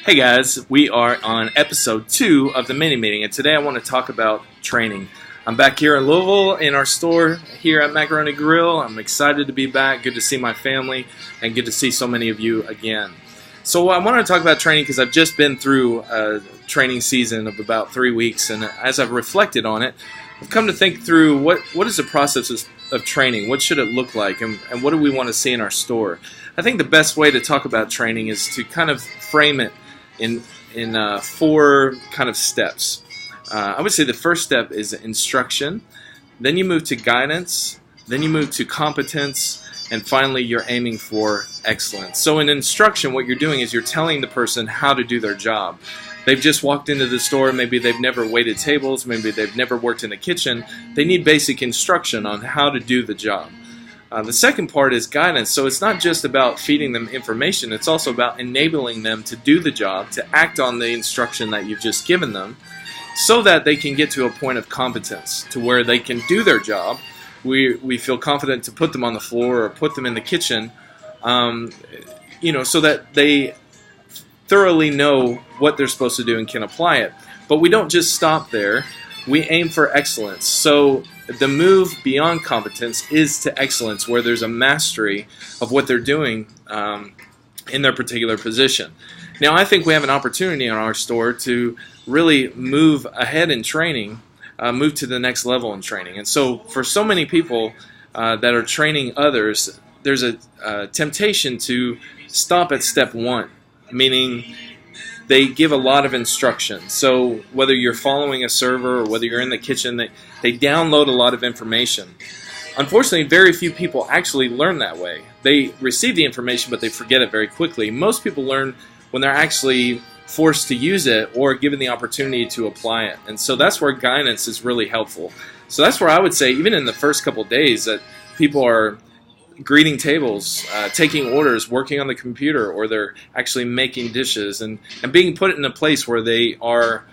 Hey guys, we are on episode 2 of the mini meeting, and today I want to talk about training. I'm back here in Louisville in our store here at Macaroni Grill. I'm excited to be back, good to see my family, and good to see so many of you again. So I want to talk about training because I've just been through a training season of about 3 weeks, and as I've reflected on it, I've come to think through what is the process of training, what should it look like, and what do we want to see in our store. I think the best way to talk about training is to kind of frame it in 4 kind of steps. I would say the first step is instruction, then you move to guidance, then you move to competence, and finally you're aiming for excellence. So in instruction, what you're doing is you're telling the person how to do their job. They've just walked into the store, maybe they've never waited tables, maybe they've never worked in the kitchen. They need basic instruction on how to do the job. The second part is guidance, so it's not just about feeding them information, it's also about enabling them to do the job, to act on the instruction that you've just given them, so that they can get to a point of competence, to where they can do their job. We feel confident to put them on the floor or put them in the kitchen, so that they thoroughly know what they're supposed to do and can apply it. But we don't just stop there, we aim for excellence. So the move beyond competence is to excellence, where there's a mastery of what they're doing in their particular position. Now, I think we have an opportunity in our store to really move ahead in training, move to the next level in training. And so for so many people that are training others, there's a temptation to stop at step 1, meaning they give a lot of instruction. So whether you're following a server or whether you're in the kitchen, they download a lot of information. Unfortunately, very few people actually learn that way. They receive the information, but they forget it very quickly. Most people learn when they're actually forced to use it or given the opportunity to apply it. And so that's where guidance is really helpful. So that's where I would say, even in the first couple days, that people are greeting tables, taking orders, working on the computer, or they're actually making dishes and being put in a place where they are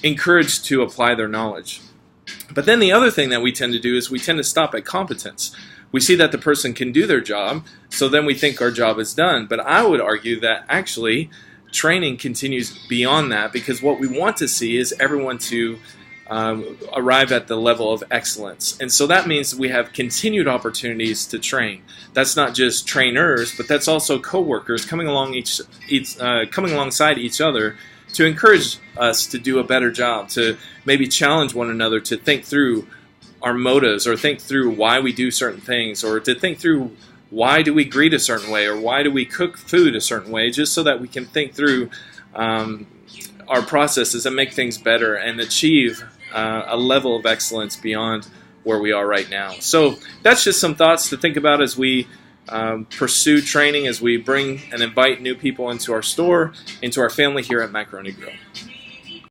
encouraged to apply their knowledge. But then the other thing that we tend to do is we tend to stop at competence. We see that the person can do their job, so then we think our job is done. But I would argue that actually training continues beyond that, because what we want to see is everyone to arrive at the level of excellence. And so that means we have continued opportunities to train. That's not just trainers, but that's also co-workers coming alongside each other to encourage us to do a better job, to maybe challenge one another to think through our motives, or think through why we do certain things, or to think through why do we greet a certain way, or why do we cook food a certain way, just so that we can think through our processes and make things better and achieve a level of excellence beyond where we are right now. So that's just some thoughts to think about as we pursue training, as we bring and invite new people into our store, into our family here at Macaroni Grill.